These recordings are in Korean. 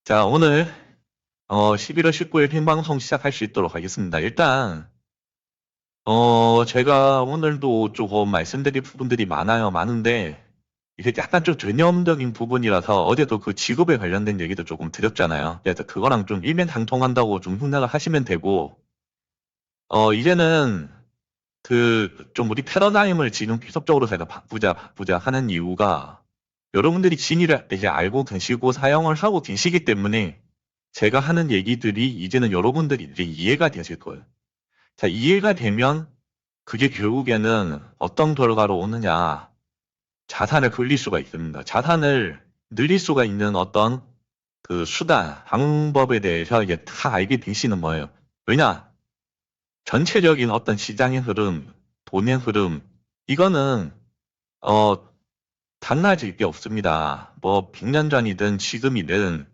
자, 오늘 11월 19일 핑방송 시작할 수 있도록 하겠습니다. 일단 제가 오늘도 조금 말씀드릴 부분들이 많은데 이게 약간 좀 전염적인 부분이라서 어제도 그 직업에 관련된 얘기도 조금 드렸잖아요. 그래서 그거랑 좀 일맥상통한다고 좀 생각을 하시면 되고 이제는 그 좀 우리 패러다임을 지금 기술적으로 제가 바꾸자 하는 이유가 여러분들이 진위를 이제 알고 계시고 사용을 하고 계시기 때문에 제가 하는 얘기들이 이제는 여러분들이 이제 이해가 되실 거예요. 자, 이해가 되면 그게 결국에는 어떤 결과로 오느냐. 자산을 불릴 수가 있습니다. 자산을 늘릴 수가 있는 어떤 그 수단, 방법에 대해서 이제 다 알게 되시는 거예요. 왜냐? 전체적인 어떤 시장의 흐름, 돈의 흐름, 이거는, 어, 달라질 게 없습니다. 뭐, 100년 전이든 지금이든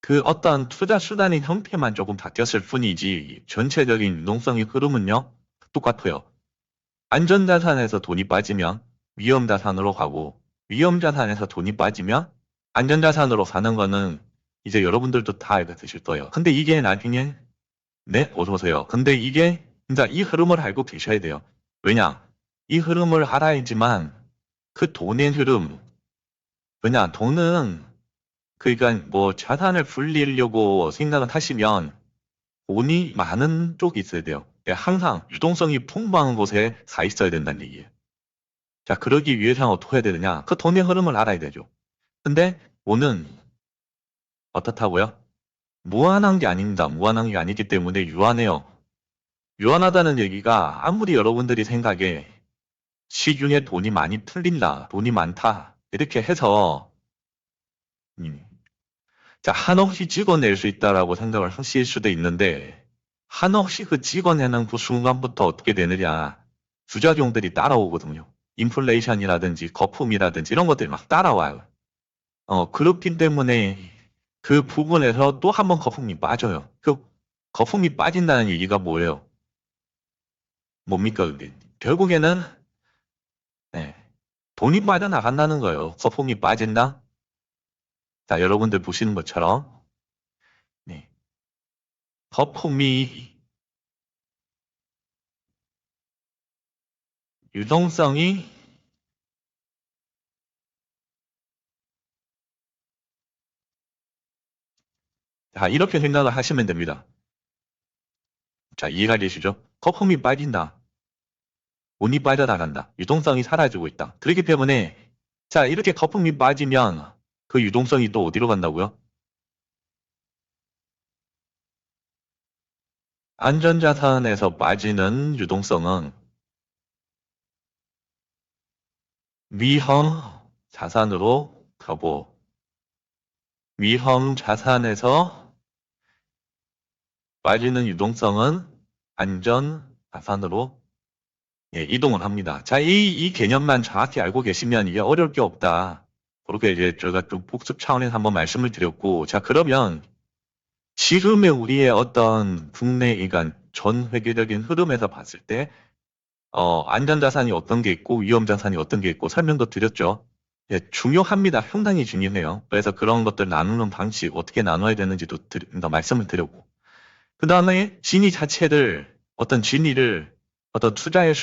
그 어떤 투자 수단의 형태만 조금 바뀌었을 뿐이지 전체적인 유동성의 흐름은요, 똑같아요. 안전자산에서 돈이 빠지면 위험자산으로 가고 위험자산에서 돈이 빠지면 안전자산으로 가는 거는 이제 여러분들도 다 알고 계실 거예요. 근데 이게 나중에 네, 어서 오세요. 근데 이게 진짜 이 흐름을 알고 계셔야 돼요. 왜냐? 이 흐름을 알아야지만 그 돈의 흐름, 왜냐? 돈은 그러니까 뭐 자산을 불리려고 생각을 하시면 돈이 많은 쪽이 있어야 돼요. 예, 항상 유동성이 풍부한 곳에 가 있어야 된다는 얘기예요. 자, 그러기 위해서는 어떻게 해야 되느냐? 그 돈의 흐름을 알아야 되죠. 근데 돈은 어떻다고요? 무한한 게 아닙니다. 무한한 게 아니기 때문에 유한해요. 유한하다는 얘기가 아무리 여러분들이 생각에 시중에 돈이 많이 틀린다, 돈이 많다 이렇게 해서 음, 자, 한없이 찍어낼 수 있다라고 생각을 하실 수도 있는데 한없이 그 찍어내는 그 순간부터 어떻게 되느냐? 부작용들이 따라오거든요. 인플레이션이라든지 거품이라든지 이런 것들이 막 따라와요. 그렇기 때문에 그 부분에서 또 한 번 거품이 빠져요. 그 거품이 빠진다는 얘기가 뭐예요? 뭡니까? 그게? 결국에는 네, 돈이 빠져나간다는 거예요. 거품이 빠진다? 자, 여러분들 보시는 것처럼 네, 거품이 유동성이 자, 이렇게 생각을 하시면 됩니다. 자, 이해가 되시죠? 거품이 빠진다. 돈이 빠져나간다. 유동성이 사라지고 있다. 그렇기 때문에 자, 이렇게 거품이 빠지면 그 유동성이 또 어디로 간다고요? 안전자산에서 빠지는 유동성은 위험 자산으로 가고 위험 자산에서 빠지는 유동성은 안전 자산으로 예, 이동을 합니다. 자, 이 개념만 정확히 알고 계시면 이게 어려울 게 없다. 그렇게 이제 제가 좀 복습 차원에서 한번 말씀을 드렸고, 자, 그러면 지금의 우리의 어떤 국내, 그러니까 전 회계적인 흐름에서 봤을 때, 안전자산이 어떤 게 있고, 위험자산이 어떤 게 있고, 설명도 드렸죠. 예, 중요합니다. 상당히 중요해요. 그래서 그런 것들 나누는 방식, 어떻게 나눠야 되는지도 더 말씀을 드렸고. 그 다음에 진위 자체를, 어떤 진위를, 어떤 투자의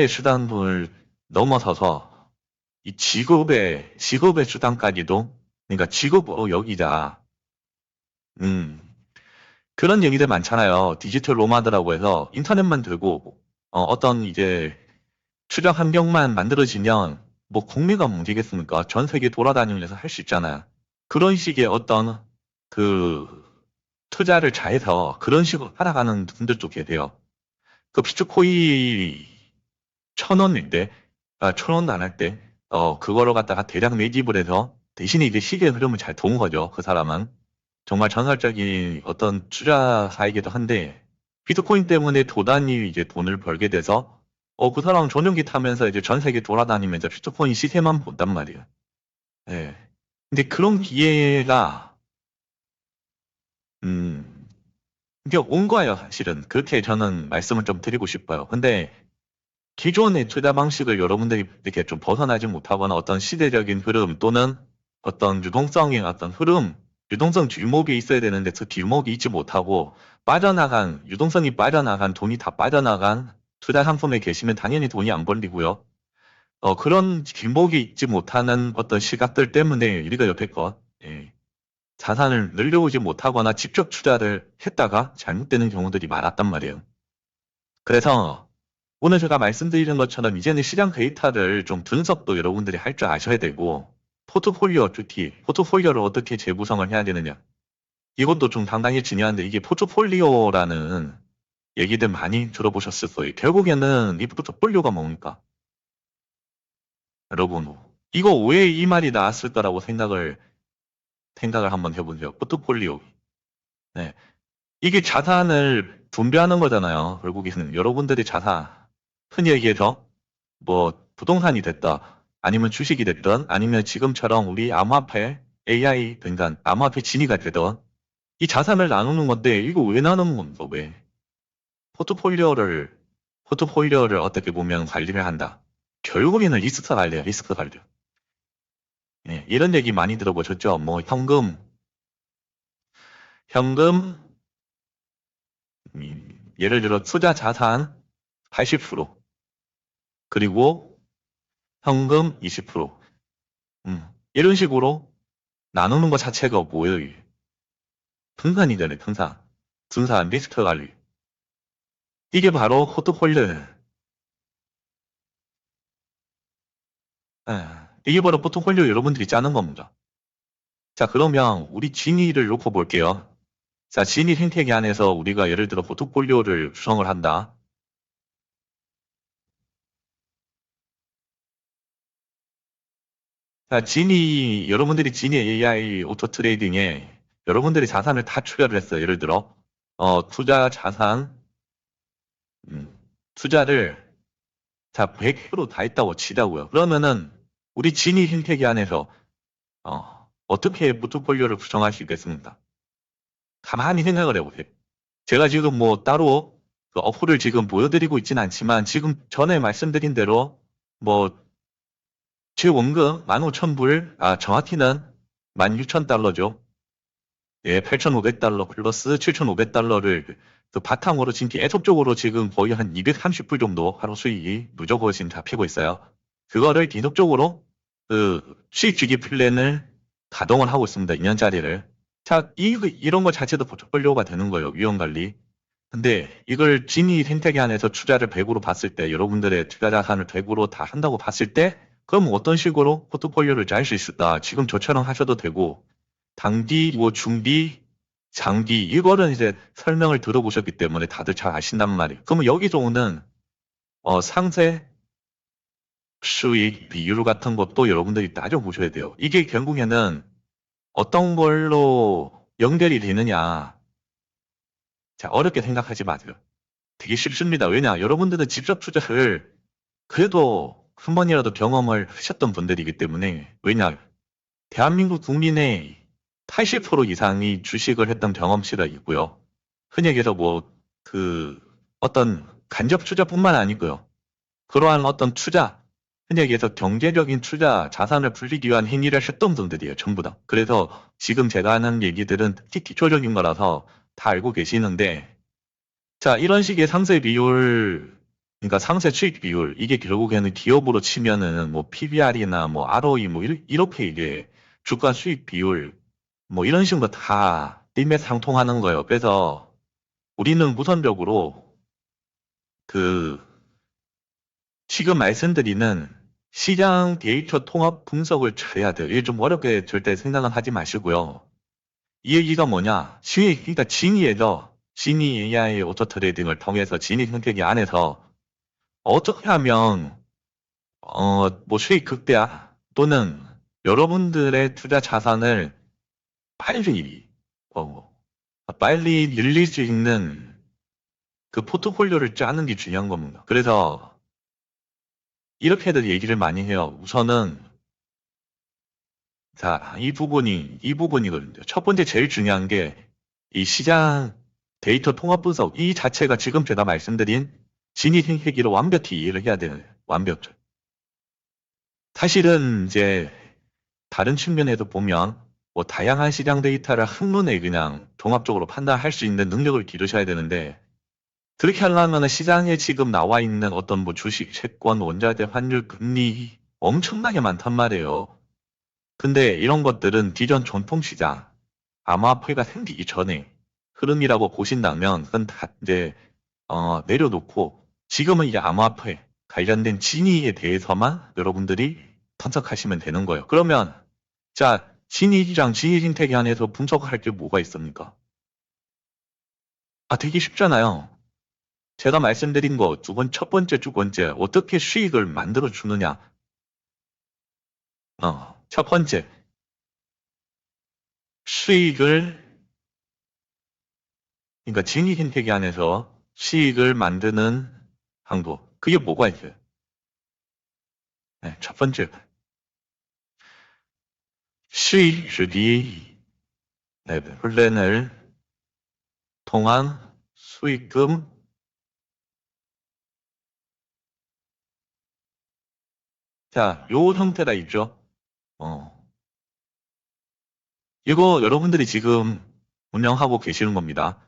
수단을 넘어서서 이 직업의 수단까지도, 그러니까 직업으로 여기자. 음, 그런 얘기들 많잖아요. 디지털 로마드라고 해서 인터넷만 들고, 어떤 이제 투자 환경만 만들어지면 뭐 국내가 문제겠습니까? 전 세계 돌아다니면서 할 수 있잖아요. 그런 식의 어떤 그 투자를 잘해서 그런 식으로 살아가는 분들도 계세요. 그 비트코인 1,000원인데, 1,000원도 안 할 때, 그거를 갖다가 대량 매집을 해서 대신에 이제 시기의 흐름을 잘 도운 거죠. 그 사람은. 정말 전설적인 어떤 투자사이기도 한데, 비트코인 때문에 도단이 이제 돈을 벌게 돼서, 그 사람은 전용기 타면서 이제 전 세계 돌아다니면서 비트코인 시세만 본단 말이에요. 예. 근데 그런 기회가, 음, 이게 온 거예요, 사실은. 그렇게 저는 말씀을 좀 드리고 싶어요. 근데 기존의 투자 방식을 여러분들이 이렇게 좀 벗어나지 못하거나 어떤 시대적인 흐름 또는 어떤 유동성의 어떤 흐름, 유동성 뒷목이 있어야 되는데 그 뒷목이 있지 못하고 유동성이 빠져나간 돈이 다 빠져나간 투자 상품에 계시면 당연히 돈이 안 벌리고요. 그런 뒷목이 있지 못하는 어떤 시각들 때문에 우리가 여태껏 예, 자산을 늘려오지 못하거나 직접 투자를 했다가 잘못되는 경우들이 많았단 말이에요. 그래서 오늘 제가 말씀드리는 것처럼 이제는 시장 데이터를 좀 분석도 여러분들이 할 줄 아셔야 되고 포트폴리오를 어떻게 재구성을 해야 되느냐. 이것도 좀 상당히 중요한데 이게 포트폴리오라는 얘기들 많이 들어보셨을 거예요. 결국에는 이 포트폴리오가 뭡니까? 여러분, 이거 왜 이 말이 나왔을까라고 생각을 한번 해보세요. 포트폴리오. 네. 이게 자산을 분배하는 거잖아요. 결국에는 여러분들이 자산, 흔히 얘기해서 뭐 부동산이 됐다, 아니면 주식이 됐든, 아니면 지금처럼 우리 암호화폐, AI 등간 암호화폐 진위가 되던 이 자산을 나누는 건데 이거 왜 나누는 겁니까? 왜? 포트폴리오를 어떻게 보면 관리를 한다. 결국에는 리스크 관리야, 리스크 관리. 예, 이런 얘기 많이 들어보셨죠? 뭐 현금, 예를 들어 투자 자산 80%, 그리고 현금 20%. 이런 식으로 나누는 것 자체가 뭐예요? 이게? 분산이잖아요, 분산. 분산, 리스크 관리. 이게 바로 포트폴리오. 예, 이게 바로 포트폴리오 여러분들이 짜는 겁니다. 자, 그러면 우리 진위를 놓고 볼게요. 자, 진위 생태계 안에서 우리가 예를 들어 포트폴리오를 구성을 한다. 자, 여러분들이 진위 AI 오토 트레이딩에 여러분들이 자산을 다 추가를 했어요. 예를 들어, 투자 자산, 음, 투자를 자, 100%다 했다고 치자고요. 그러면은, 우리 진위 생태계 안에서, 어떻게 포트폴리오를 구성할 수 있겠습니까? 가만히 생각을 해보세요. 제가 지금 뭐 따로 그 어플을 지금 보여드리고 있진 않지만, 지금 전에 말씀드린 대로, 뭐, 제 원금 15,000불, 정확히는 16,000달러죠. 예, 8,500달러 플러스 7,500달러를 그 바탕으로 지금 계속적으로 지금 거의 한 230불 정도 하루 수익이 누적으로 지금 잡히고 있어요. 그거를 계속적으로 그 수익 주기 플랜을 가동을 하고 있습니다. 2년짜리를. 자, 이런 거 자체도 포트폴리오가 되는 거예요. 위험 관리. 근데 이걸 진위 생태계 안에서 투자를 100으로 봤을 때, 여러분들의 투자 자산을 100으로 다 한다고 봤을 때, 그럼 어떤 식으로 포트폴리오를 짤 수 있을까? 지금 저처럼 하셔도 되고, 단기, 뭐 중기, 장기, 이거는 이제 설명을 들어보셨기 때문에 다들 잘 아신단 말이에요. 그러면 여기서 오는 상세 수익 비율 같은 것도 여러분들이 따져보셔야 돼요. 이게 결국에는 어떤 걸로 연결이 되느냐. 자, 어렵게 생각하지 마세요. 되게 쉽습니다. 왜냐? 여러분들은 직접 투자를 그래도 한 번이라도 경험을 하셨던 분들이기 때문에, 왜냐? 대한민국 국민의 80% 이상이 주식을 했던 경험치가 있고요. 흔히 얘기해서 어떤 간접 투자뿐만 아니고요. 그러한 어떤 투자, 흔히 얘기해서 경제적인 투자, 자산을 불리기 위한 행위를 했던 분들이에요. 전부 다. 그래서 지금 제가 하는 얘기들은 특히 기초적인 거라서 다 알고 계시는데, 자, 이런 식의 상세 비율, 그러니까 상세 수익 비율, 이게 결국에는 기업으로 치면은 뭐 PBR이나 뭐 ROE 뭐 이렇게 이제 주가 수익 비율 뭐 이런 식으로 다 일맥상통하는 거예요. 그래서 우리는 우선적으로 그 지금 말씀드리는 시장 데이터 통합 분석을 해야 돼요. 이게 좀 어렵게 절대 생각은 하지 마시고요. 이 얘기가 뭐냐? 그러니까 진위 AI 오토 트레이딩을 통해서 진위 생태계 안에서 어떻게 하면 뭐 수익 극대화 또는 여러분들의 투자 자산을 빨리 빨리 늘릴 수 있는 그 포트폴리오를 짜는 게 중요한 겁니다. 그래서 이렇게들 얘기를 많이 해요. 우선은 자, 이 부분이거든요. 첫 번째 제일 중요한 게 이 시장 데이터 통합 분석 이 자체가 지금 제가 말씀드린 진위 생태계로 완벽히 이해를 해야 되는 완벽. 사실은 이제 다른 측면에서 보면 뭐 다양한 시장 데이터를 한눈에 그냥 종합적으로 판단할 수 있는 능력을 기르셔야 되는데 그렇게 하려면 시장에 지금 나와 있는 어떤 뭐 주식, 채권, 원자재, 환율, 금리 엄청나게 많단 말이에요. 근데 이런 것들은 기존 전통시장, 암호화폐가 생기기 전에 흐름이라고 보신다면 그건 다 이제 내려놓고 지금은 이제 암호화폐 관련된 진위에 대해서만 여러분들이 분석하시면 되는 거예요. 그러면 자, 진위랑 진위 생태계 안에서 분석할 게 뭐가 있습니까? 되게 쉽잖아요. 제가 말씀드린 거 첫 번째, 두 번째 어떻게 수익을 만들어 주느냐. 첫 번째 수익을 그러니까 진위 생태계 안에서 수익을 만드는 방법. 그게 뭐가 있어요? 네, 첫 번째 수익 주기 네, 플랜을 통한 수익금 자, 요 형태가 있죠. 어, 이거 여러분들이 지금 운영하고 계시는 겁니다.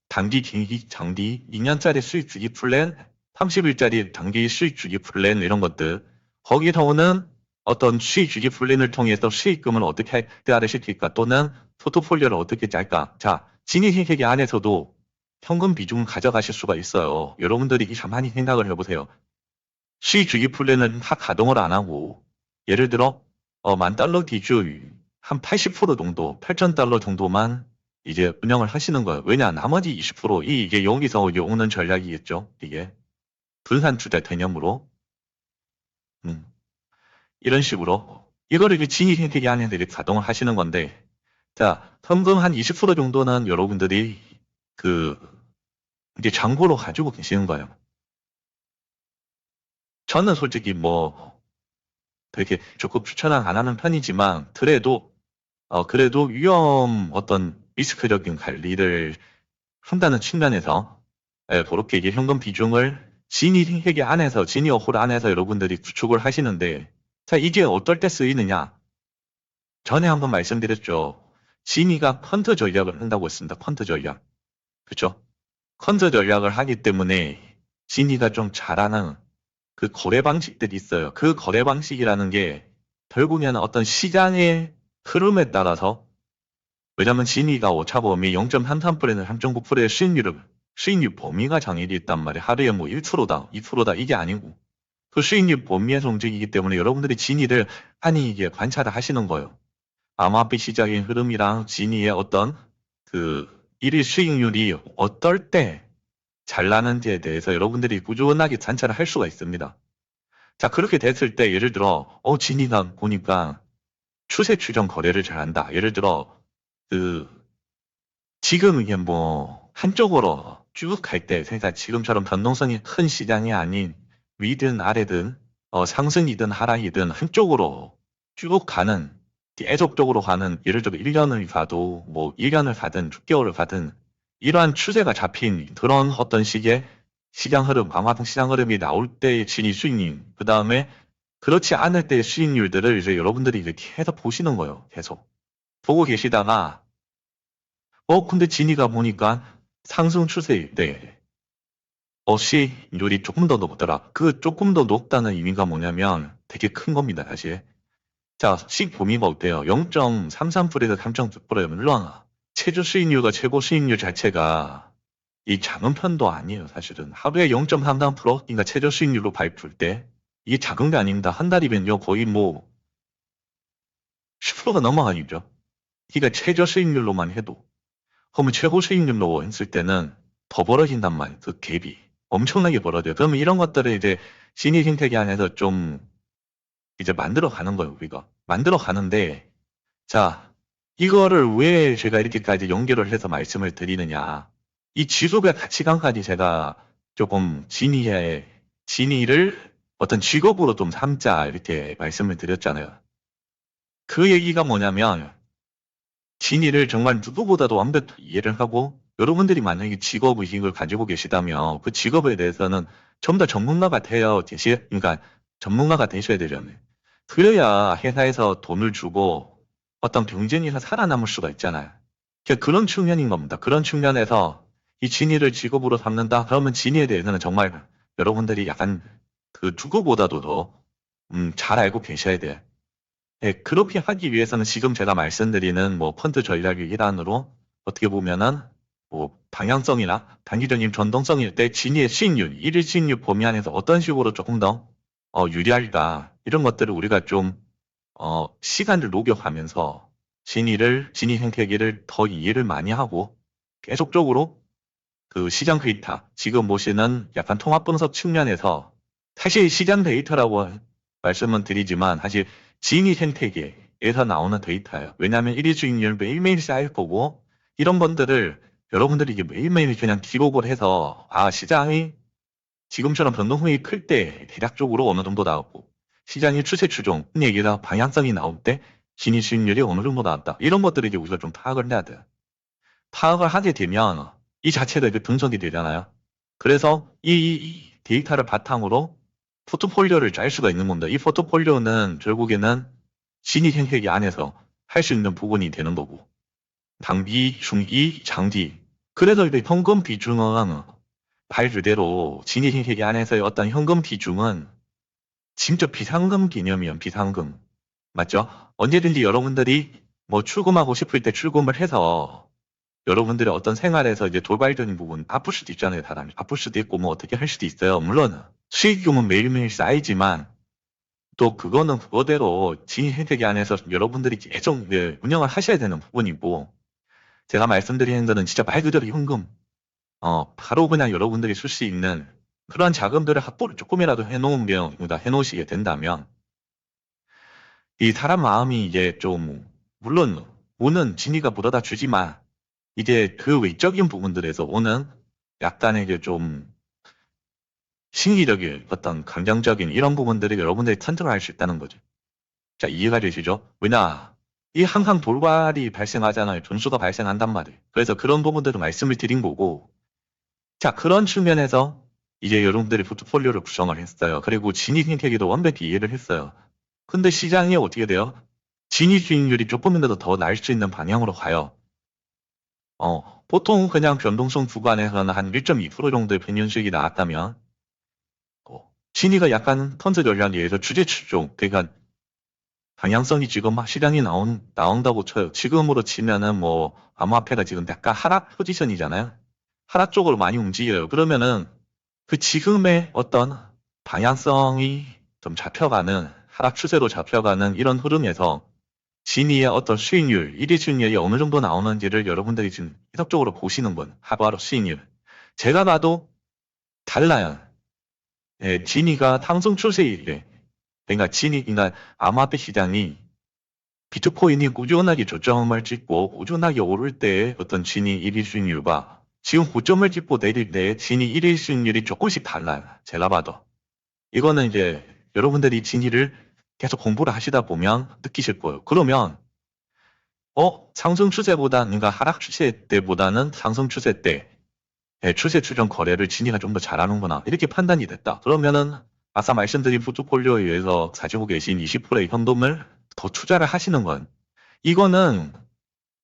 단기, 긴기, 장기, 2년짜리 수익 주기 플랜, 30일짜리 단기 수익 주기 플랜 이런 것들. 거기서는 어떤 수익 주기 플랜을 통해서 수익금을 어떻게 획득시킬까 또는 포트폴리오를 어떻게 짤까. 자, 진입회계 안에서도 현금 비중을 가져가실 수가 있어요. 여러분들이 가만히 생각을 해보세요. 수익 주기 플랜은 다 가동을 안 하고 예를 들어 10,000달러 기준 한 80% 정도, 8,000달러 정도만 이제 운영을 하시는 거예요. 왜냐? 나머지 20% 이게 여기서 오는 전략이겠죠. 이게 분산 투자 개념으로 이런 식으로 이거를 그 진입 생태계 안에서 이렇게 가동을 하시는 건데 자, 현금 한 20% 정도는 여러분들이 그 이제 잔고로 가지고 계시는 거예요. 저는 솔직히 뭐 되게 적극 추천은 안 하는 편이지만 그래도 위험 어떤 리스크적인 관리를 한다는 측면에서 그렇게 이제 현금 비중을 진위 회계 안에서 진위 어홀 안에서 여러분들이 구축을 하시는데 자 이게 어떨 때 쓰이느냐 전에 한번 말씀드렸죠. 진위가 펀드 전략을 한다고 했습니다. 펀드 전략 그렇죠? 펀드 전략을 하기 때문에 진위가 좀 잘하는 그 거래 방식들이 있어요. 그 거래 방식이라는 게 결국에는 어떤 시장의 흐름에 따라서 왜냐면 진위가 오차범위 0.33%는 3.9%의 수익률 범위가 정해져 있단 말이에요. 하루에 뭐 1%다, 2%다 이게 아니고 그 수익률 범위에서 움직이기 때문에 여러분들이 진위를 많이 이게 관찰을 하시는 거예요. 암호화폐 시장의 흐름이랑 진위의 어떤 그 일일 수익률이 어떨 때 잘 나는지에 대해서 여러분들이 꾸준하게 관찰을 할 수가 있습니다. 자, 그렇게 됐을 때 예를 들어 진위가 보니까 추세 추정 거래를 잘한다. 예를 들어 그 지금 이게 뭐 한쪽으로 쭉 갈 때 그러니까 지금처럼 변동성이 큰 시장이 아닌 위든 아래든 상승이든 하락이든 한쪽으로 쭉 가는 계속적으로 가는 예를 들어 1년을 가도 뭐 1년을 가든 6개월을 가든 이러한 추세가 잡힌 그런 어떤 식의 시장 흐름, 암호화폐 시장 흐름이 나올 때의 진입 수익률, 그 다음에 그렇지 않을 때의 수익률들을 이제 여러분들이 이렇게 해서 보시는 거예요. 계속. 보고 계시다가 근데 진이가 보니까 상승 추세일 때, 수익률이 조금 더 높더라. 그 조금 더 높다는 의미가 뭐냐면 되게 큰 겁니다, 사실. 자, 수익 범위가 어때요? 0.33%에서 3.9%예요. 물론, 최저 수익률과 최고 수익률 자체가 이 작은 편도 아니에요, 사실은. 하루에 0.33%? 그러니까 최저 수익률로 발표할 때, 이게 작은 게 아닙니다. 한 달이면요, 거의 뭐, 10%가 넘어가니죠. 그러니까 최저 수익률로만 해도. 그러면 최고 수익률로 했을 때는 더 벌어진단 말이에요. 그 갭이. 엄청나게 벌어져요. 그러면 이런 것들을 이제 신의 생태계 안에서 좀 이제 만들어 가는 거예요, 우리가. 만들어 가는데, 자, 이거를 왜 제가 이렇게까지 연결을 해서 말씀을 드리느냐. 이 지속의 가치관까지 제가 조금 진의를 어떤 직업으로 좀 삼자, 이렇게 말씀을 드렸잖아요. 그 얘기가 뭐냐면, 진의를 정말 누구보다도 완벽히 이해를 하고 여러분들이 만약에 직업의식을 가지고 계시다면 그 직업에 대해서는 좀 더 전문가가 되셔야 되잖아요. 그래야 회사에서 돈을 주고 어떤 경쟁에서 살아남을 수가 있잖아요. 그런 측면인 겁니다. 그런 측면에서 이 진위를 직업으로 삼는다? 그러면 진위에 대해서는 정말 여러분들이 약간 그 누구보다도 더, 잘 알고 계셔야 돼요. 예, 그렇게 하기 위해서는 지금 제가 말씀드리는 뭐 펀드 전략의 일환으로 어떻게 보면은 뭐 방향성이나 단기적인 전동성일 때 진위의 수익률, 일일 수익률 범위 안에서 어떤 식으로 조금 더 유리할까 이런 것들을 우리가 좀 시간을 녹여가면서 진위 생태계를 더 이해를 많이 하고 계속적으로 그 시장 데이터, 지금 보시는 약간 통합 분석 측면에서 사실 시장 데이터라고 말씀은 드리지만 사실 진위 생태계에서 나오는 데이터예요. 왜냐하면 일일 수익률 매일매일 쌓일 거고 이런 것들을 여러분들이 이게 매일매일 그냥 기록을 해서 시장이 지금처럼 변동성이 클 때 대략적으로 어느 정도 나오고 시장의 추세 추종, 얘기가 방향성이 나올 때 진위 수익률이 어느 정도 나왔다. 이런 것들을 이제 우리가 좀 파악을 해야 돼요. 파악을 하게 되면 이 자체가 이제 분석이 되잖아요. 그래서 이 데이터를 바탕으로 포트폴리오를 짤 수가 있는 겁니다. 이 포트폴리오는 결국에는 진위 생태계 안에서 할 수 있는 부분이 되는 거고 단기, 중기, 장기. 그래서 이제 현금 비중은 말 그대로 진위 생태계 안에서의 어떤 현금 비중은 진짜 비상금 개념이에요. 비상금. 맞죠? 언제든지 여러분들이 뭐 출금하고 싶을 때 출금을 해서 여러분들의 어떤 생활에서 이제 돌발적인 부분 바쁠 수도 있잖아요. 사람이 바쁠 수도 있고 뭐 어떻게 할 수도 있어요. 물론 수익금은 매일매일 쌓이지만 또 그거는 그거대로 진위 생태계 안에서 여러분들이 계속 운영을 하셔야 되는 부분이고 제가 말씀드리는 거는 진짜 말 그대로 현금 바로 그냥 여러분들이 쓸 수 있는 그러한 자금들을 확보를 조금이라도 해놓은 게 해놓으시게 된다면 이 사람 마음이 이제 좀 물론 오는 진위가 물어다 주지만 이제 그 외적인 부분들에서 오는 약간의 이제 좀 심리적인 어떤 감정적인 이런 부분들이 여러분들이 컨트롤할 수 있다는 거죠. 자, 이해가 되시죠? 왜냐, 이 항상 돌발이 발생하잖아요. 변수가 발생한단 말이에요. 그래서 그런 부분들을 말씀을 드린 거고, 자, 그런 측면에서 이제 여러분들이 포트폴리오를 구성을 했어요. 그리고 진입 생태계도 완벽히 이해를 했어요. 근데 시장이 어떻게 돼요? 진입 수익률이 조금이라도 더 날 수 있는 방향으로 가요. 보통 그냥 변동성 구간에서는 한 1.2% 정도의 평균 수익이 나왔다면, 진위가 약간 펀드 전략에 의해서 주제 추종, 그러니까 방향성이 지금 막 시장이 나온다고 쳐요. 지금으로 치면은 뭐, 암호화폐가 지금 약간 하락 포지션이잖아요. 하락 쪽으로 많이 움직여요. 그러면은 그 지금의 어떤 방향성이 좀 잡혀가는, 하락 추세로 잡혀가는 이런 흐름에서 진위의 어떤 수익률, 일일 수익률이 어느 정도 나오는지를 여러분들이 지금 해석적으로 보시는 분, 하루하루 수익률. 제가 봐도 달라요. 예, 진위가 상승 추세일 그러니까 그러니까 암호화폐 시장이 비트코인이 꾸준하게 저점을 찍고 꾸준하게 오를 때 어떤 진위 1일 수익률과 지금 고점을 찍고 내릴 때 진위 1일 수익률이 조금씩 달라요. 제가 봐도. 이거는 이제 여러분들이 진위를 계속 공부를 하시다 보면 느끼실 거예요. 그러면 상승 추세보다 그러니까 하락 추세 때보다는 상승 추세 때 추세 추정 거래를 진위가 좀 더 잘하는구나. 이렇게 판단이 됐다. 그러면은 아까 말씀드린 포트폴리오에 의해서 가지고 계신 20%의 현금을 더 투자를 하시는 건 이거는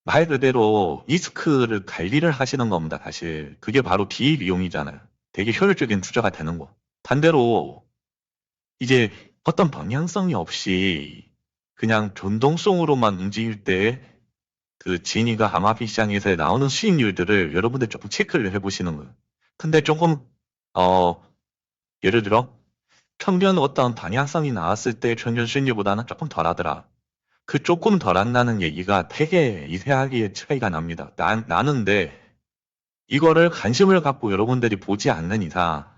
말 그대로 리스크를 관리를 하시는 겁니다. 사실 그게 바로 비이용이잖아요. 되게 효율적인 투자가 되는 거. 반대로 이제 어떤 방향성이 없이 그냥 변동성으로만 움직일 때 그 진위가 암호화폐 시장에서 나오는 수익률들을 여러분들 조금 체크를 해보시는 거예요. 근데 조금 예를 들어 평균 어떤 방향성이 나왔을 때 평균 수익률보다는 조금 덜하더라. 그 조금 덜한다는 얘기가 되게 미세하게 차이가 납니다. 나는데 이거를 관심을 갖고 여러분들이 보지 않는 이상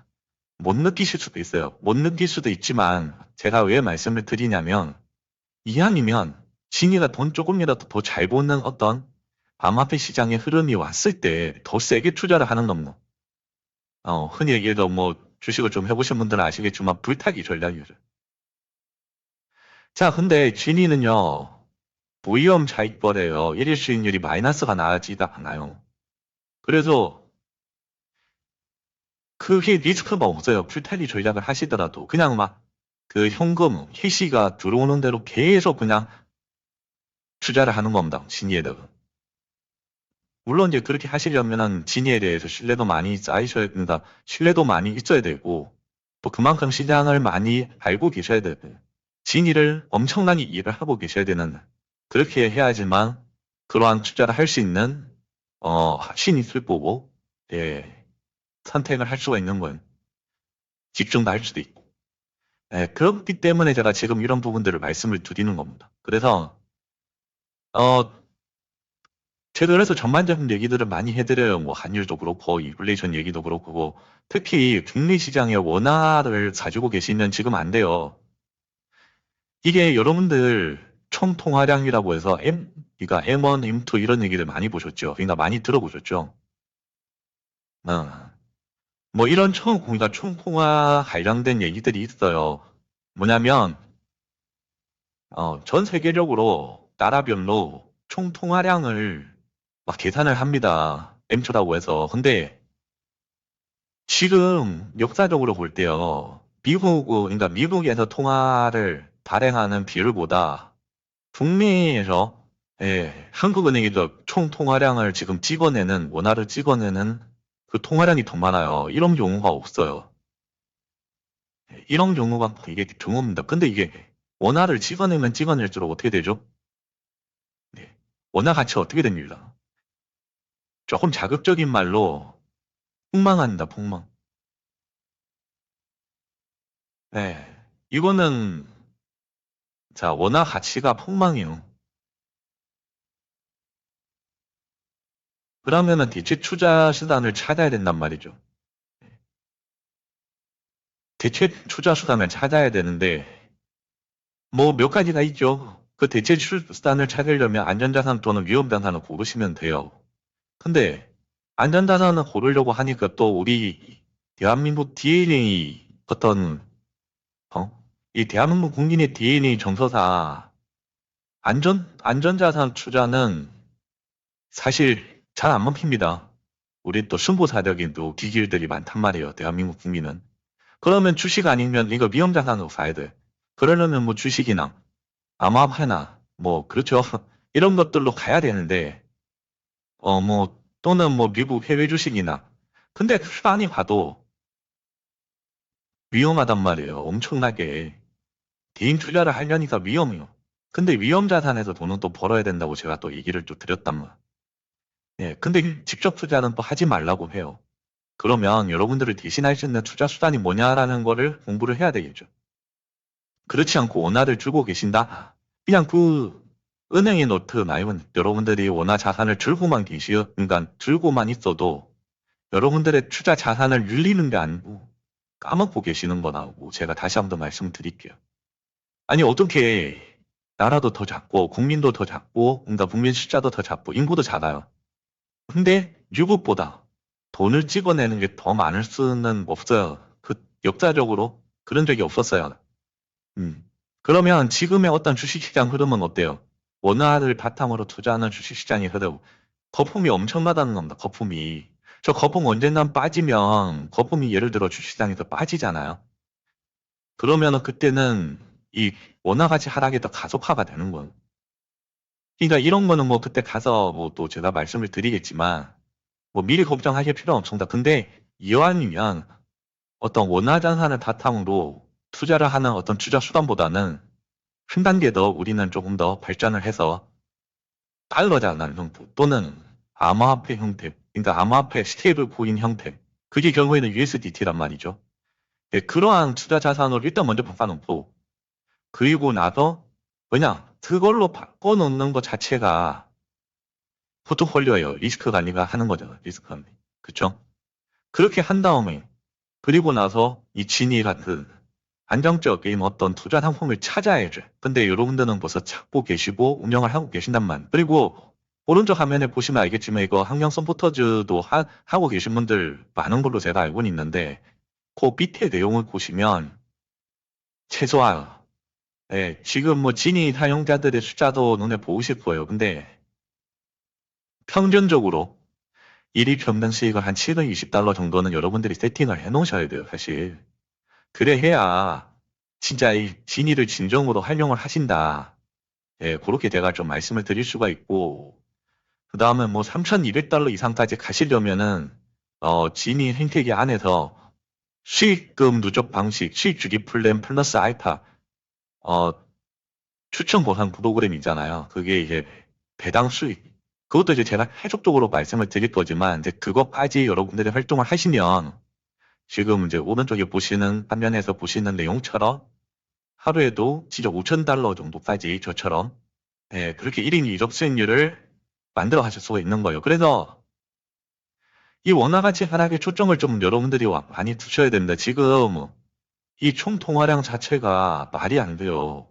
못 느끼실 수도 있어요. 못 느낄 수도 있지만 제가 왜 말씀을 드리냐면 이왕이면 진이가 돈 조금이라도 더 잘 보는 어떤 암호화폐 시장의 흐름이 왔을 때 더 세게 투자를 하는 겁니다. 흔히 얘기해서 뭐 주식을 좀 해보신 분들은 아시겠지만 불타기 전략이죠. 자, 근데 진이는요. 무위험 자익거래요. 일일 수익률이 마이너스가 나지도 않아요. 그래서 그게 리스크가 없어요. 풀타기 전략을 하시더라도 그냥 막 그 현금, 희시가 들어오는 대로 계속 그냥 투자를 하는 겁니다. 진이에다가. 물론 이제 그렇게 하시려면은 진이에 대해서 신뢰도 많이 쌓이셔야 된다. 신뢰도 많이 있어야 되고, 또 그만큼 시장을 많이 알고 계셔야 되고, 진이를 엄청나게 이해를 하고 계셔야 되는, 그렇게 해야지만 그러한 투자를 할 수 있는, 신이 있을 거고, 예, 선택을 할 수가 있는 거예요. 집중도 할 수도 있고. 예, 그렇기 때문에 제가 지금 이런 부분들을 말씀을 드리는 겁니다. 그래서, 어, 제가 그래서 전반적인 얘기들을 많이 해드려요. 뭐, 환율도 그렇고, 인플레이션 얘기도 그렇고, 뭐, 특히 금리 시장에 원화를 가지고 계시면 지금 안 돼요. 이게 여러분들 총 통화량이라고 해서 그러니까 M1, M2 이런 얘기를 많이 보셨죠. 그러니까 많이 들어보셨죠. 어. 뭐 이런 그러니까 총 통화 관련된 얘기들이 있어요. 뭐냐면, 전 세계적으로 나라별로 총 통화량을 막 계산을 합니다. M초라고 해서. 근데 지금 역사적으로 볼 때요. 그러니까 미국에서 통화를 발행하는 비율보다 북미에서, 예, 한국은행이 총 통화량을 지금 찍어내는, 원화를 찍어내는 그 통화량이 더 많아요. 이런 경우가 없어요. 예, 이런 경우가 이게 드뭅니다. 근데 이게 원화를 찍어내면 찍어낼수록 어떻게 되죠? 네. 원화 가치 어떻게 됩니다. 조금 자극적인 말로 폭망한다, 폭망. 네. 이거는, 자, 원화 가치가 폭망이요. 그러면은 대체 투자 수단을 찾아야 된단 말이죠. 대체 투자 수단을 찾아야 되는데, 뭐 몇 가지가 있죠. 그 대체 수단을 찾으려면 안전자산 또는 위험자산을 고르시면 돼요. 근데 안전자산을 고르려고 하니까 또 우리 대한민국 DNA 이 대한민국 국민의 DNA 정서상 안전자산 투자는 사실 잘 안 먹힙니다. 우리 또 순보사적인 또 기길들이 많단 말이에요. 대한민국 국민은. 그러면 주식 아니면 이거 위험자산으로 사야 돼. 그러려면 뭐 주식이나 암호화폐나 뭐 그렇죠. 이런 것들로 가야 되는데 뭐 또는 뭐 미국 해외 주식이나 근데 많이 가도 위험하단 말이에요. 엄청나게 개인 투자를 하려니까 위험해요. 근데 위험 자산에서 돈은 또 벌어야 된다고 제가 또 얘기를 또 드렸단 말. 예, 근데 직접 투자는 또 하지 말라고 해요. 그러면 여러분들을 대신할 수 있는 투자 수단이 뭐냐라는 거를 공부를 해야 되겠죠. 그렇지 않고 원화를 주고 계신다? 그냥 그 은행에 놓든 아니면 여러분들이 원화 자산을 들고만 그러니까 들고만 있어도 여러분들의 투자 자산을 늘리는 게 아니고 까먹고 계시는 거라고 제가 다시 한번 말씀드릴게요. 아니 어떻게 나라도 더 작고 국민도 더 작고 그러니까 국민 숫자도 더 작고 인구도 작아요. 근데 미국보다 돈을 찍어내는 게 더 많을 수는 없어요. 그 역사적으로 그런 적이 없었어요. 음. 그러면 지금의 어떤 주식시장 흐름은 어때요? 원화를 바탕으로 투자하는 주식시장의 흐름. 거품이 엄청나다는 겁니다. 거품이. 저 거품 언젠가 빠지면 거품이 예를 들어 주식시장에서 빠지잖아요. 그러면은 그때는 이 원화 가치 하락이 더 가속화가 되는 거예요. 그러니까 이런 거는 뭐 그때 가서 뭐 또 제가 말씀을 드리겠지만 뭐 미리 걱정하실 필요 없습니다. 근데 이왕이면 어떤 원화 자산을 바탕으로 투자를 하는 어떤 투자 수단보다는 한 단계 더 우리는 조금 더 발전을 해서 달러자산 형태 또는 암호화폐 형태, 그러니까 암호화폐 스테이블 코인 형태. 그게 결국에는 USDT란 말이죠. 예, 그러한 투자 자산으로 일단 먼저 바꿔놓고 그리고 나서 그냥 그걸로 바꿔놓는 것 자체가 포트폴리오예요. 리스크 관리가 하는 거잖아요. 리스크 관리. 그쵸? 그렇게 한 다음에 그리고 나서 이 진이 같은 안정적인 어떤 투자 상품을 찾아야죠. 근데 여러분들은 벌써 찾고 계시고 운영을 하고 계신단 말. 그리고 오른쪽 화면에 보시면 알겠지만 이거 환경 서포터즈도 하고 계신 분들 많은 걸로 제가 알고 있는데 그 밑에 내용을 보시면 최소한 예, 지금 뭐 진이 사용자들의 숫자도 눈에 보이실 거예요. 근데 평균적으로 일이 평균 수익을 한 720달러 정도는 여러분들이 세팅을 해 놓으셔야 돼요, 사실. 그래 해야 진짜 이 진위를 진정으로 활용을 하신다. 예, 그렇게 제가 좀 말씀을 드릴 수가 있고, 그 다음에 뭐 3,200달러 이상까지 가시려면은, 진위 생태계 안에서 수익금 누적 방식, 수익 주기 플랜 플러스 알파, 어, 추천 보상 프로그램 있잖아요. 그게 이제 배당 수익. 그것도 이제 제가 해적적으로 말씀을 드릴 거지만, 이제 그것까지 여러분들이 활동을 하시면, 지금 이제 오른쪽에 보시는, 화면에서 보시는 내용처럼, 하루에도 진짜 5,000달러 정도까지 저처럼, 예, 그렇게 1인 1업 수익률을 만들어 가실 수가 있는 거예요. 그래서 이 원화가치 하락에 초점을 좀 여러분들이 많이 두셔야 됩니다. 지금 이 총 통화량 자체가 말이 안 돼요.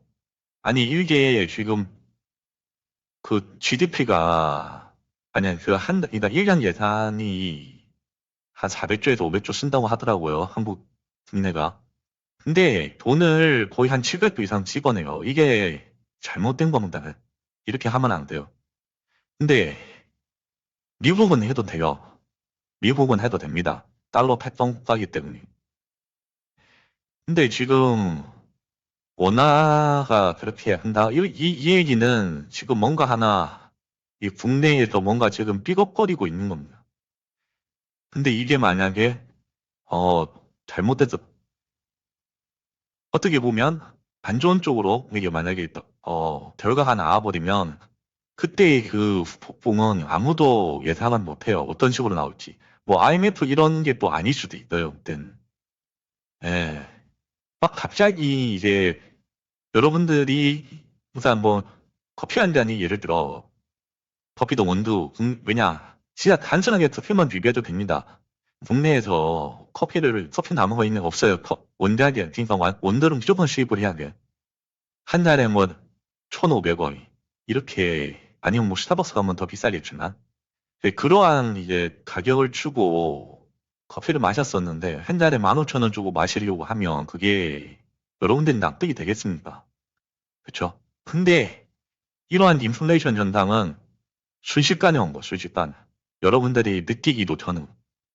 아니, 이게 지금 그 GDP가, 아니, 그러니까 1년 예산이 한 400조에서 500조 쓴다고 하더라고요. 한국 국내가. 근데 돈을 거의 한 700조 이상 찍어내요. 이게 잘못된 겁니다. 이렇게 하면 안 돼요. 근데 미국은 해도 돼요. 미국은 해도 됩니다. 달러 패권 국가이기 때문에. 근데 지금 원화가 그렇게 한다. 이 얘기는 지금 뭔가 하나 이 국내에서 뭔가 지금 삐걱거리고 있는 겁니다. 근데 이게 만약에 어 잘못돼서 어떻게 보면 안 좋은 쪽으로 이게 만약에 결과가 나와버리면 그때의 그 폭풍은 아무도 예상은 못해요. 어떤 식으로 나올지. 뭐 IMF 이런 게 또 아닐 수도 있어요. 그때는. 예. 막 갑자기 이제 여러분들이 우선 뭐 커피 한 잔이 예를 들어 커피도 원두 왜냐 진짜 단순하게 커피만 비벼도 됩니다. 국내에서 커피 나무가 있는 거 없어요. 원자재 그러니까 원두는 무조건 수입을 해야 돼. 한 달에 뭐 1,500원 이렇게 아니면 뭐 스타벅스 가면 더 비싸겠지만 그러한 이제 가격을 주고 커피를 마셨었는데 한 달에 15,000원 주고 마시려고 하면 그게 여러분들이 납득이 되겠습니까? 그쵸? 근데 이러한 인플레이션 현상은 순식간에 온 거, 순식간. 여러분들이 느끼기도 전에.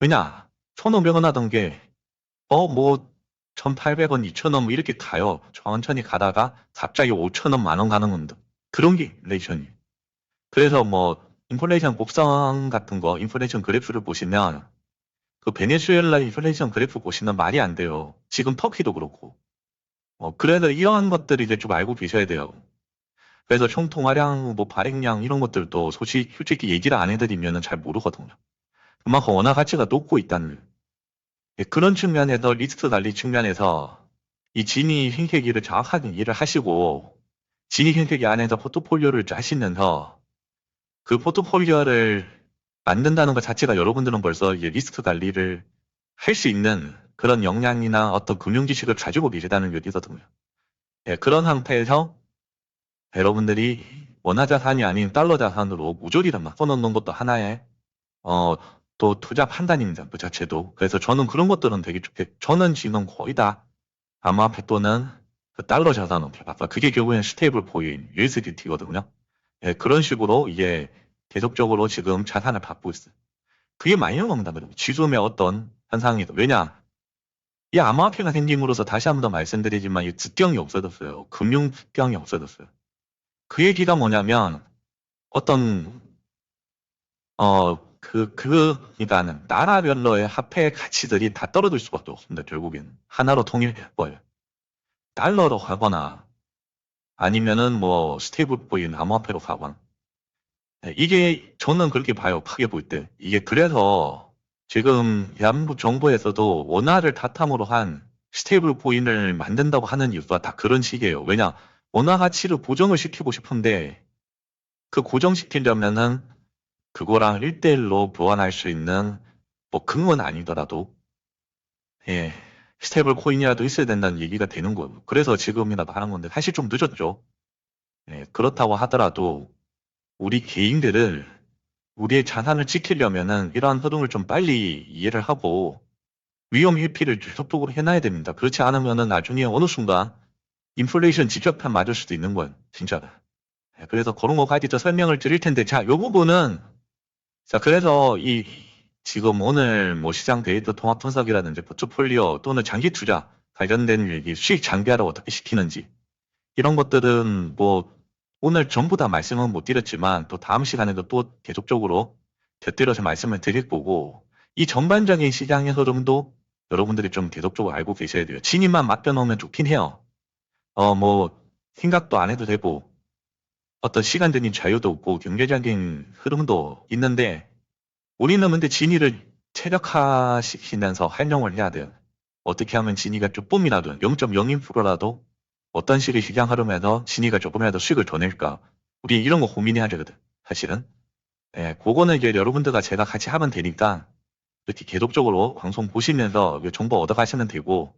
왜냐? 1,500원 하던 게, 뭐, 1,800원, 2,000원, 뭐 이렇게 가요. 천천히 가다가 갑자기 5,000원, 만원 가는 건데. 그런 게 인플레이션이. 그래서 뭐, 인플레이션 곡선 같은 거, 인플레이션 그래프를 보시면, 그 베네수엘라 인플레이션 그래프 보시면 말이 안 돼요. 지금 터키도 그렇고. 그래서 이러한 것들을 이제 좀 알고 계셔야 돼요. 그래서 총 통화량, 뭐 발행량 이런 것들도 솔직히 얘기를 안 해드리면 잘 모르거든요. 그만큼 원화 가치가 높고 있다는 그런 측면에서 리스크 관리 측면에서 이 진위 생태계를 정확하게 이해를 하시고 진위 생태계 안에서 포트폴리오를 짜시면서 그 포트폴리오를 만든다는 것 자체가 여러분들은 벌써 이제 리스크 관리를 할 수 있는 그런 역량이나 어떤 금융 지식을 가지고 계시다는 게 어디거든요. 예, 그런 상태에서 여러분들이 원화 자산이 아닌 달러 자산으로 무조리를 막 써놓는 것도 하나의 어, 또 투자 판단입니다. 그 자체도. 그래서 저는 그런 것들은 되게 좋게 저는 지금 거의 다 암호화폐 또는 그 달러 자산은 아까 그게 결국엔 스테이블 코인 USDT거든요. 예, 그런 식으로 이게 계속적으로 지금 자산을 받고 있어요. 그게 많이 나옵니다. 지수의 어떤 현상이다. 왜냐? 이 암호화폐가 생김으로써 다시 한 번 더 말씀드리지만 이 특경이 없어졌어요. 금융 특경이 없어졌어요. 그 얘기가 뭐냐면 어떤 그러니까는 나라별로의 화폐 가치들이 다 떨어질 수밖에 없습니다. 결국엔 하나로 통일해버려요. 달러로 가거나 아니면은 뭐 스테이블 코인 암호화폐로 가거나 네, 이게 저는 그렇게 봐요. 크게 볼 때 이게 그래서 지금 대한민국 정부에서도 원화를 바탕으로 한 스테이블 코인을 만든다고 하는 이유가 다 그런 식이에요. 왜냐 원화 가치를 고정을 시키고 싶은데 그 고정시키려면은 그거랑 1대1로 보완할 수 있는 뭐 금은 아니더라도 예 스테이블 코인이라도 있어야 된다는 얘기가 되는 거예요. 그래서 지금이라도 하는 건데 사실 좀 늦었죠. 예, 그렇다고 하더라도 우리 개인들을 우리의 자산을 지키려면은 이러한 흐름을 좀 빨리 이해를 하고 위험 회피를 지속적으로 해놔야 됩니다. 그렇지 않으면은 나중에 어느 순간 인플레이션 직접편 맞을 수도 있는 거예요. 진짜. 예, 그래서 그런 거까지 더 설명을 드릴 텐데 자, 요 부분은 자, 그래서 지금 오늘 뭐 시장 데이터 통합 분석이라든지 포트폴리오 또는 장기 투자 관련된 얘기, 수익 장비화를 어떻게 시키는지, 이런 것들은 뭐 오늘 전부 다 말씀은 못 드렸지만 또 다음 시간에도 또 계속적으로 곁들여서 말씀을 드릴 거고, 이 전반적인 시장의 흐름도 여러분들이 좀 계속적으로 알고 계셔야 돼요. 진입만 맡겨놓으면 좋긴 해요. 뭐 생각도 안 해도 되고 어떤 시간적인 자유도 없고 경제적인 흐름도 있는데, 우리는 근데 진위를 최적화시키면서 활용을 해야 돼요. 어떻게 하면 진위가 조금이라도 0.01%라도 어떤 식의 시장 흐름에서 진위가 조금이라도 수익을 더 낼까, 우리 이런 거 고민해야 되거든 사실은. 예, 그거는 이제 여러분들과 제가 같이 하면 되니까 이렇게 계속적으로 방송 보시면서 정보 얻어가시면 되고,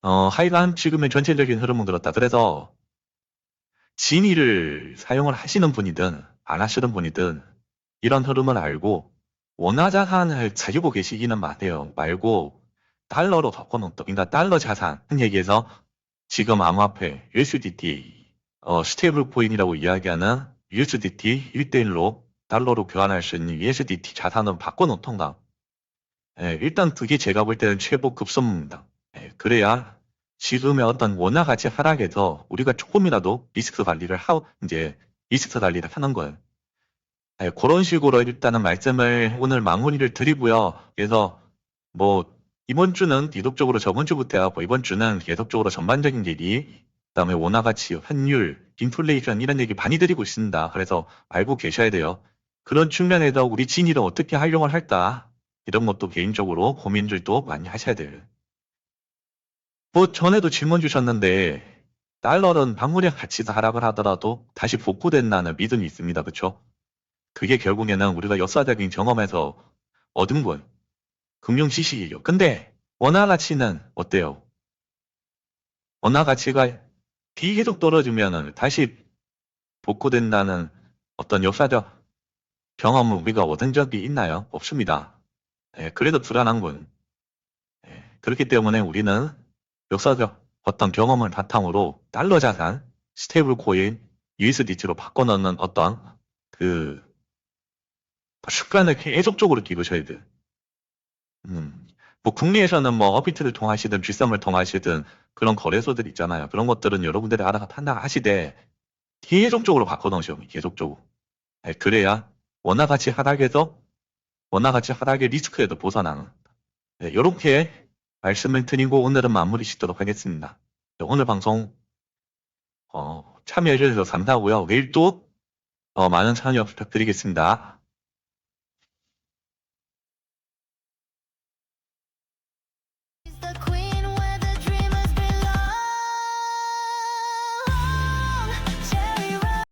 하여간 지금의 전체적인 흐름은 그렇다. 그래서 진위를 사용을 하시는 분이든 안 하시는 분이든 이런 흐름을 알고 원화자산을 가지고 계시기는 마세요. 말고 달러로 바꿔놓은, 그러니까 달러 자산, 흔히 얘기해서 지금 암호화폐 USDT, 스테이블 코인이라고 이야기하는 USDT 1대1로 달러로 교환할 수 있는 USDT 자산을 바꿔놓던가. 예, 일단 그게 제가 볼 때는 최고 급선무입니다. 예, 그래야 지금의 어떤 원화 가치 하락에서 우리가 조금이라도 리스크 관리를 하는 거예요. 예, 그런 식으로 일단은 말씀을 오늘 마무리를 드리고요. 그래서 뭐 이번 주는 계속적으로 저번 주부터 하고, 이번 주는 계속적으로 전반적인 얘기, 그다음에 원화 가치, 환율, 인플레이션 이런 얘기 많이 드리고 있습니다. 그래서 알고 계셔야 돼요. 그런 측면에서 우리 진이를 어떻게 활용을 할까, 이런 것도 개인적으로 고민들도 많이 하셔야 돼요. 뭐 전에도 질문 주셨는데 달러는 방문의 가치가 하락을 하더라도 다시 복구된다는 믿음이 있습니다. 그렇죠? 그게 결국에는 우리가 역사적인 경험에서 얻은 건 금융 지식이죠. 근데 원화 가치는 어때요? 원화 가치가 계속 떨어지면은 다시 복구된다는 어떤 역사적 경험을 우리가 얻은 적이 있나요? 없습니다. 예, 그래도 불안한 건, 예, 그렇기 때문에 우리는 역사적 어떤 경험을 바탕으로 달러 자산, 스테이블 코인, USDT로 바꿔넣는 어떤 그 습관을 계속적으로 기르셔야 돼요. 뭐 국내에서는 뭐 어비트를 통하시든 쥐썸을 통하시든 그런 거래소들 있잖아요. 그런 것들은 여러분들이 알아서 판단하시되 계속적으로 바꿔놓으셔. 계속적으로. 예, 그래야 원화 가치 하락에서 원화 가치 하락의 리스크에도 벗어나는, 이렇게 말씀을 드리고 오늘은 마무리 짓도록 하겠습니다. 네, 오늘 방송 참여해 주셔서 감사하고요. 내일 또 많은 참여 부탁드리겠습니다.